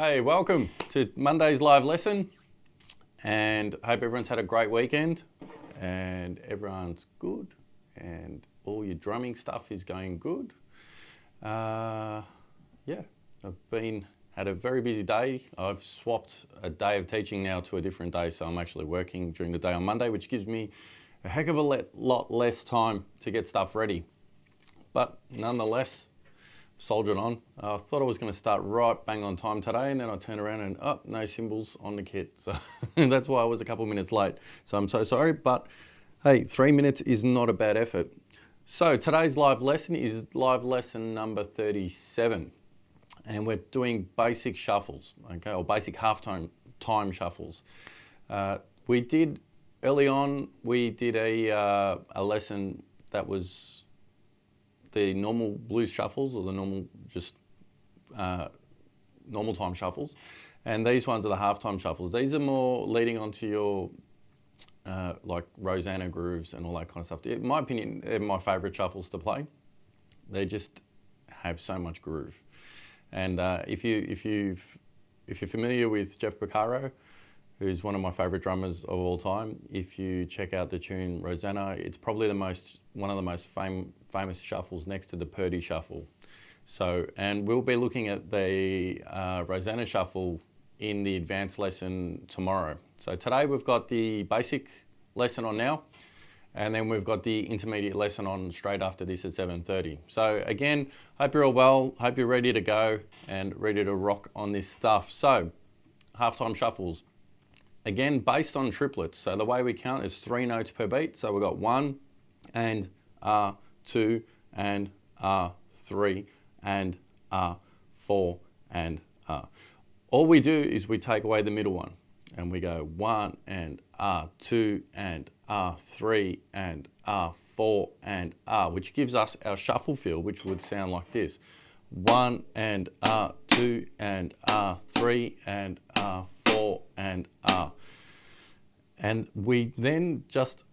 Hey, welcome to Monday's live lesson, and hope everyone's had a great weekend and everyone's good and all your drumming stuff is going good. Yeah, I've had a very busy day. I've swapped a day of teaching now to a different day, so I'm actually working during the day on Monday, which gives me a heck of a lot less time to get stuff ready. But nonetheless, soldiered on. I thought I was going to start right bang on time today, and then I turned around and no cymbals on the kit. So that's why I was a couple of minutes late. So I'm so sorry, but hey, 3 minutes is not a bad effort. So today's live lesson is live lesson number 37, and we're doing basic shuffles, okay, or basic halftime shuffles. We did early on. We did a lesson that was the normal blues shuffles, or the normal normal time shuffles, and these ones are the halftime shuffles. These are more leading onto your like Rosanna grooves and all that kind of stuff. In my opinion, they're my favourite shuffles to play. They just have so much groove. And if you're familiar with Jeff Beccaro, who's one of my favourite drummers of all time, if you check out the tune Rosanna, it's probably one of the most famous shuffles next to the Purdy shuffle. So, and we'll be looking at the Rosanna shuffle in the advanced lesson tomorrow. So today we've got the basic lesson on now, and then we've got the intermediate lesson on straight after this at 7:30. So again, hope you're all well, hope you're ready to go and ready to rock on this stuff. So, halftime shuffles. Again, based on triplets. So the way we count is 3 notes per beat. So we've got 1 and 2 and 3 and 4 and all we do is we take away the middle one and we go 1 and 2 and 3 and 4 and which gives us our shuffle feel, which would sound like this: 1 and 2 and 3 and 4 and we then just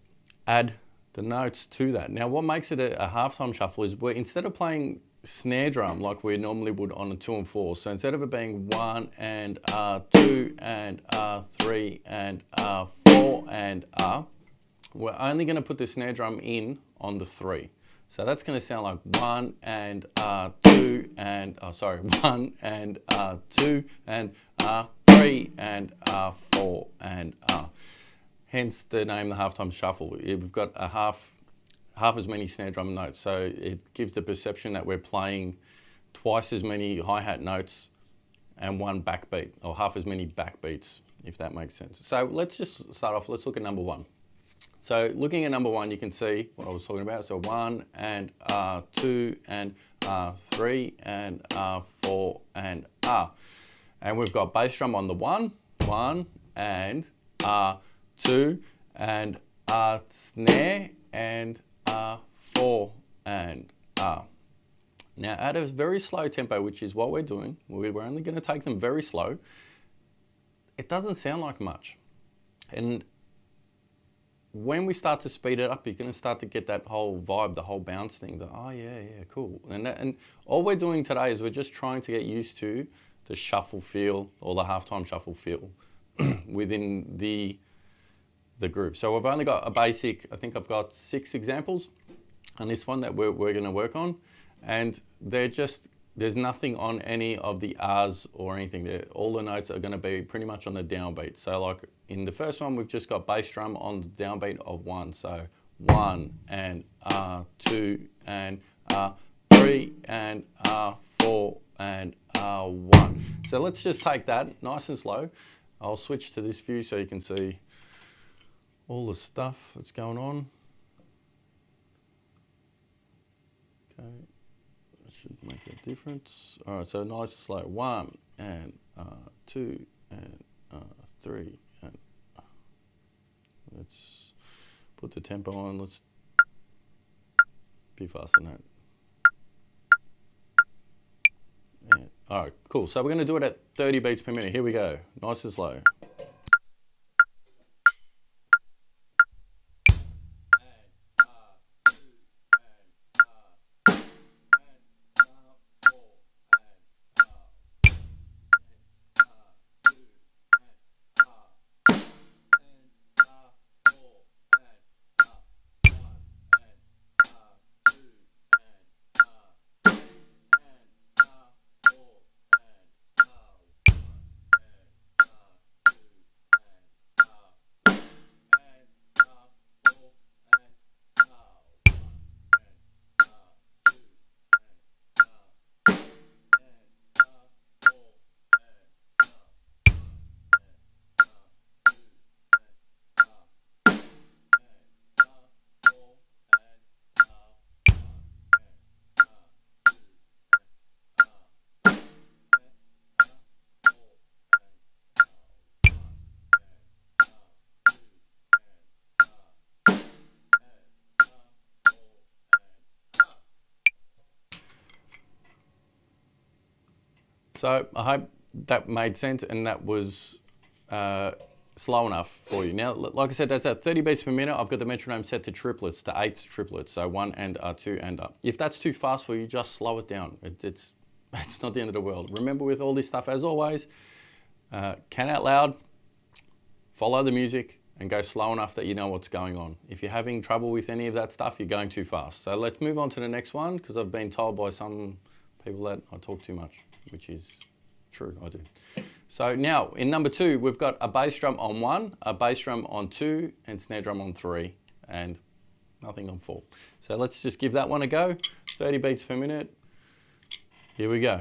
add the notes to that. Now, what makes it a halftime shuffle is instead of playing snare drum like we normally would on a 2 and 4, so instead of it being 1 and 2 and 3 and 4 and we're only going to put the snare drum in on the 3. So that's going to sound like 1 and 2 and 1 and 2 and 3 and 4 and hence the name the halftime shuffle. We've got a half as many snare drum notes, so it gives the perception that we're playing twice as many hi-hat notes and one backbeat, or half as many backbeats, if that makes sense. So let's just start off. Let's look at number 1. So looking at number 1, you can see what I was talking about. So 1 and 2 and 3 and 4 and and we've got bass drum on the 1 and 2 and snare and 4 and Now at a very slow tempo, which is what we're doing, we're only going to take them very slow. It doesn't sound like much, and when we start to speed it up, you're going to start to get that whole vibe, the whole bounce thing. Cool. And all we're doing today is we're just trying to get used to the shuffle feel, or the halftime shuffle feel within the groove. So I've only got a basic, I think I've got 6 examples on this one that we're going to work on, and there's nothing on any of the R's or anything. All the notes are going to be pretty much on the downbeat. So like in the first one, we've just got bass drum on the downbeat of 1. So 1 and 2 and 3 and 4 and 1. So let's just take that nice and slow. I'll switch to this view so you can see all the stuff that's going on. Okay, that should make a difference. All right, so nice and slow. 1 and 2 and 3 and let's put the tempo on. Let's be faster than that. And, all right, cool. So we're going to do it at 30 beats per minute. Here we go. Nice and slow. So I hope that made sense and that was slow enough for you. Now, like I said, that's at 30 beats per minute. I've got the metronome set to triplets, to 8 triplets, so 1 and 2 and up. If that's too fast for you, just slow it down. It's not the end of the world. Remember, with all this stuff, as always, can out loud, follow the music, and go slow enough that you know what's going on. If you're having trouble with any of that stuff, you're going too fast. So let's move on to the next one, because I've been told by some people that I talk too much, which is true, I do. So now, in number 2, we've got a bass drum on 1, a bass drum on 2, and snare drum on 3, and nothing on 4. So let's just give that one a go. 30 beats per minute. Here we go.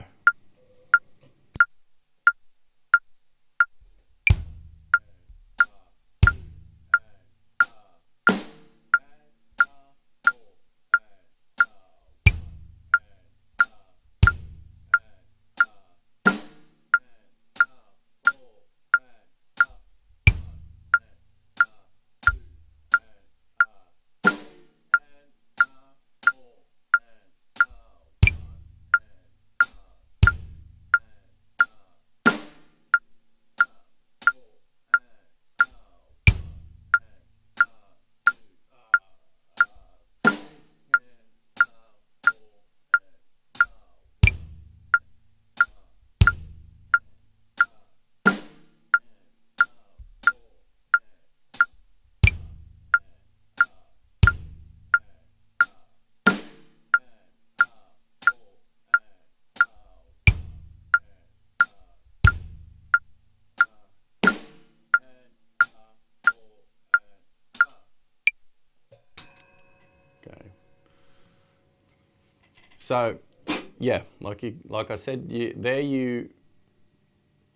Okay. So, yeah, like I said, you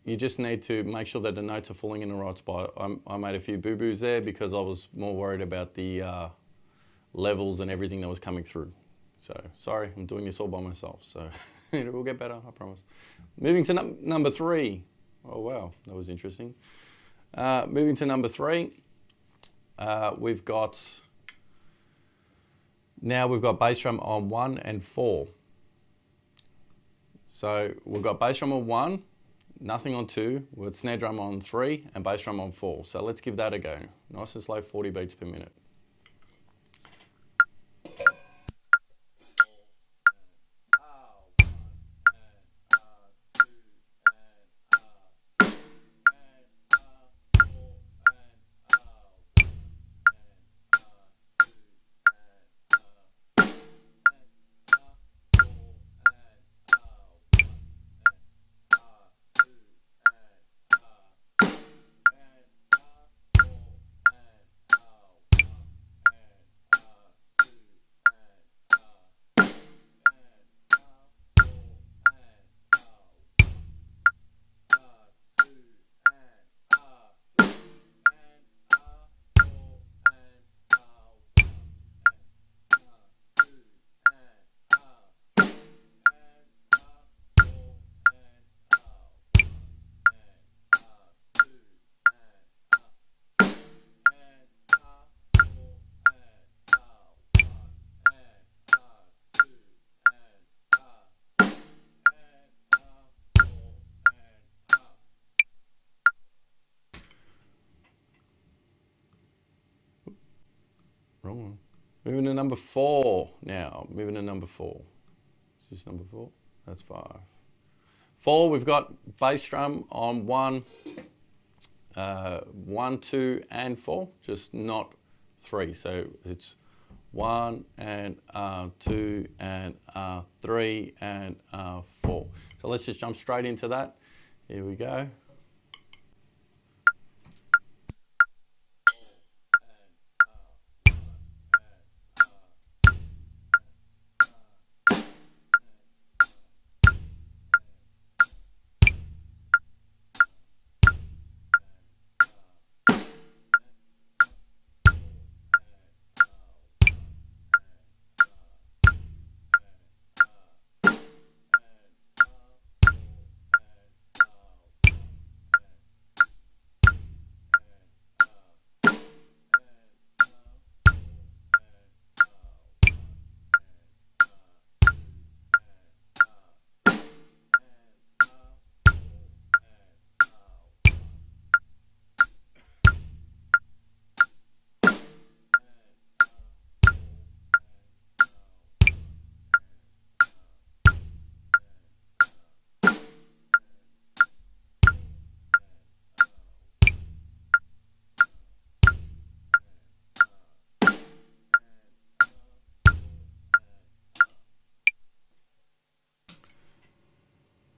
just need to make sure that the notes are falling in the right spot. I made a few boo-boos there because I was more worried about the levels and everything that was coming through. So, sorry, I'm doing this all by myself. So, it will get better, I promise. Moving to number 3. Oh, wow, that was interesting. Moving to number 3, we've got bass drum on 1 and 4. So we've got bass drum on 1, nothing on 2, with snare drum on 3 and bass drum on 4. So let's give that a go. Nice and slow, 40 beats per minute. Wrong one. Moving to number 4 now. Moving to number 4. Is this number 4? That's 5. 4, we've got bass drum on 1, 2, and 4, just not 3. So it's 1 and 2 and 3 and 4. So let's just jump straight into that. Here we go.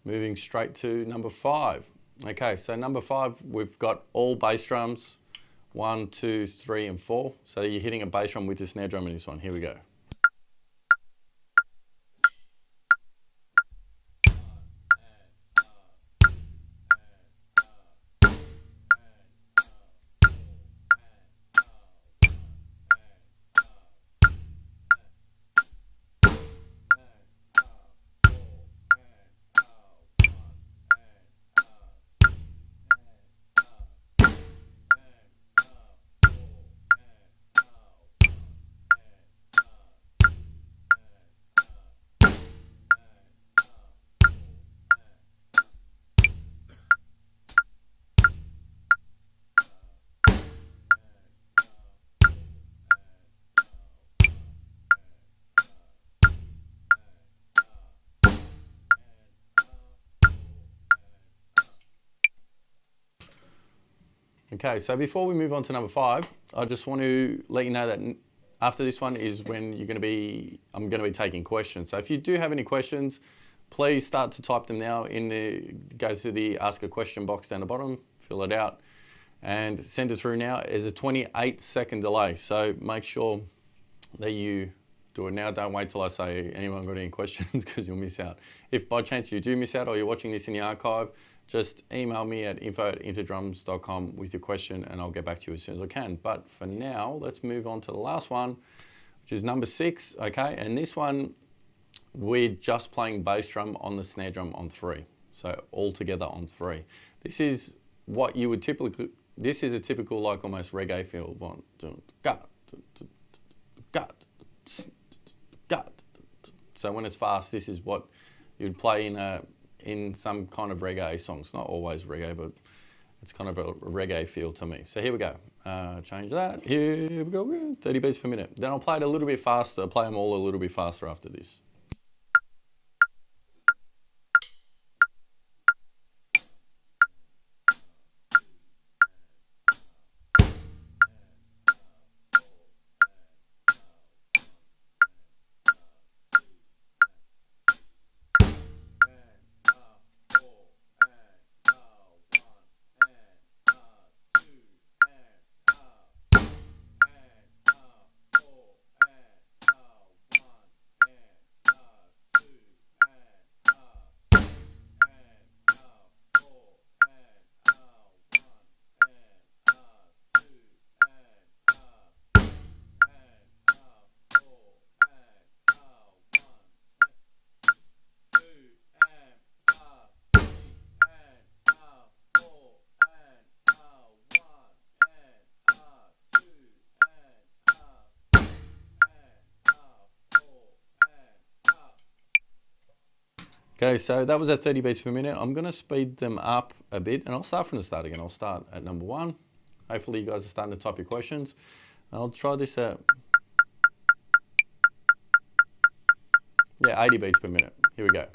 moving straight to number 5. Okay, so number 5, we've got all bass drums, 1, 2, 3, and 4. So you're hitting a bass drum with the snare drum in this one. Here we go. Okay, so before we move on to number 5, I just want to let you know that after this one is when I'm going to be taking questions. So if you do have any questions, please start to type them now go to the ask a question box down the bottom, fill it out, and send it through now. There's a 28-second delay, so make sure that you do it now. Don't wait till I say anyone got any questions, because you'll miss out. If by chance you do miss out, or you're watching this in the archive, just email me at info@interdrums.com with your question, and I'll get back to you as soon as I can. But for now, let's move on to the last one, which is number 6, okay? And this one, we're just playing bass drum on the snare drum on 3. So all together on 3. This is what you would typically, this is a typical like almost reggae feel. 1, 2, gut, gut, gut. So when it's fast, this is what you'd play in some kind of reggae songs. Not always reggae, but it's kind of a reggae feel to me. So here we go. Change that. Here we go. 30 beats per minute. Then I'll play it a little bit faster. Play them all a little bit faster after this. Okay, so that was at 30 beats per minute. I'm going to speed them up a bit, and I'll start from the start again. I'll start at number 1. Hopefully you guys are starting to type your questions. I'll try this at, 80 beats per minute. Here we go.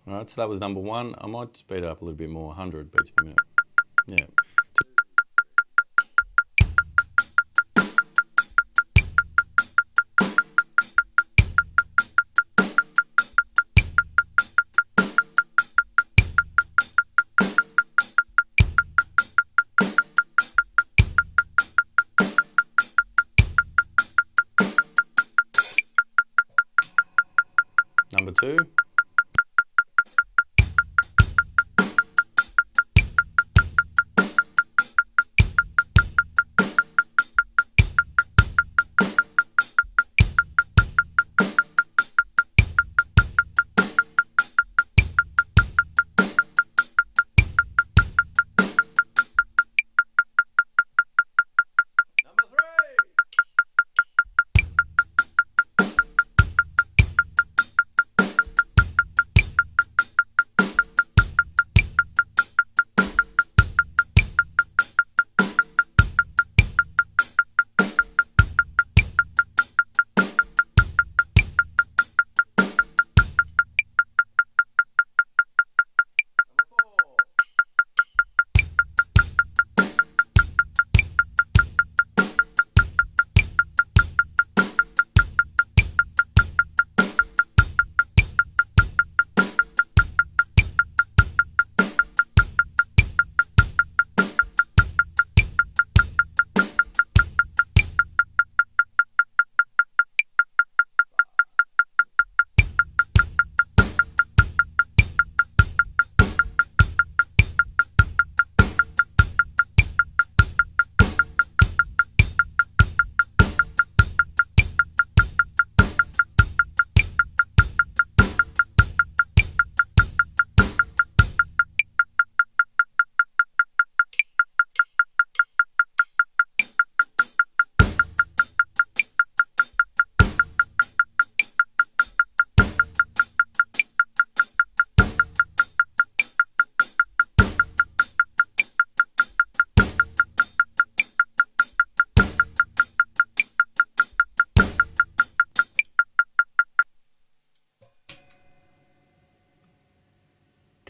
All right, so that was number 1. I might speed it up a little bit more, 100 beats per minute. Yeah. Number 2.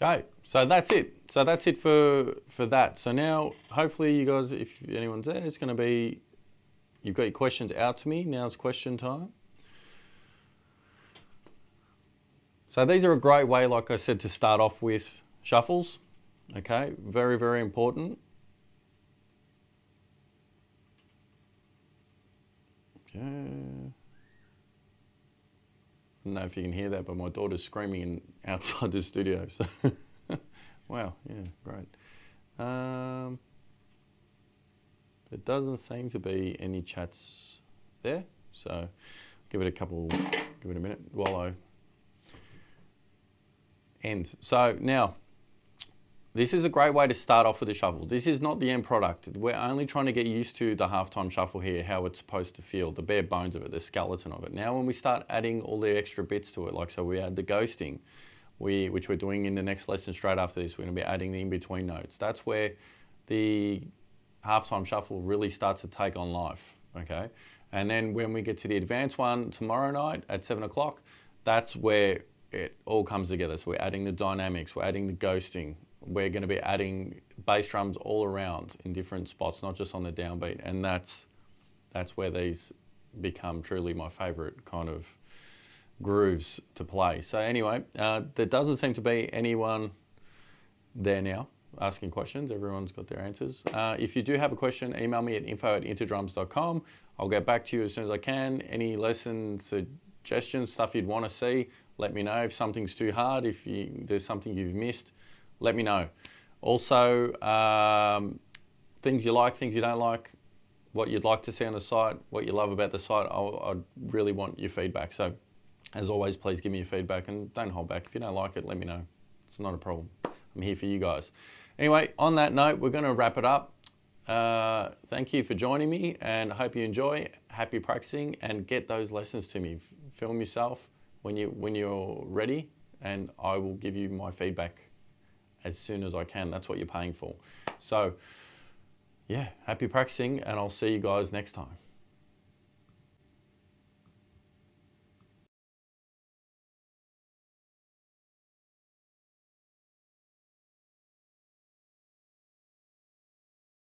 Okay, so that's it. So that's it for that. So now, hopefully you guys, if anyone's there, it's going to be, you've got your questions out to me. Now it's question time. So these are a great way, like I said, to start off with shuffles. Okay, very, very important. Okay. I don't know if you can hear that, but my daughter's screaming outside the studio. So, wow, yeah, great. There doesn't seem to be any chats there, so give it a minute while I end. So now, this is a great way to start off with the shuffle. This is not the end product. We're only trying to get used to the halftime shuffle here, how it's supposed to feel, the bare bones of it, the skeleton of it. Now when we start adding all the extra bits to it, like so we add the ghosting, which we're doing in the next lesson straight after this, we're going to be adding the in-between notes. That's where the halftime shuffle really starts to take on life, okay? And then when we get to the advanced one tomorrow night at 7 o'clock, that's where it all comes together. So we're adding the dynamics, we're adding the ghosting, we're going to be adding bass drums all around in different spots, not just on the downbeat. And that's where these become truly my favorite kind of grooves to play. So anyway, there doesn't seem to be anyone there now asking questions. Everyone's got their answers. If you do have a question, email me at info@interdrums.com. I'll get back to you as soon as I can. Any lesson suggestions, stuff you'd want to see, let me know. If something's too hard, if there's something you've missed, let me know. Also, things you like, things you don't like, what you'd like to see on the site, what you love about the site. I really want your feedback. So as always, please give me your feedback and don't hold back. If you don't like it, let me know. It's not a problem. I'm here for you guys. Anyway, on that note, we're going to wrap it up. Thank you for joining me, and I hope you enjoy. Happy practicing, and get those lessons to me. Film yourself when you're ready, and I will give you my feedback as soon as I can. That's what you're paying for. So yeah, happy practicing, and I'll see you guys next time.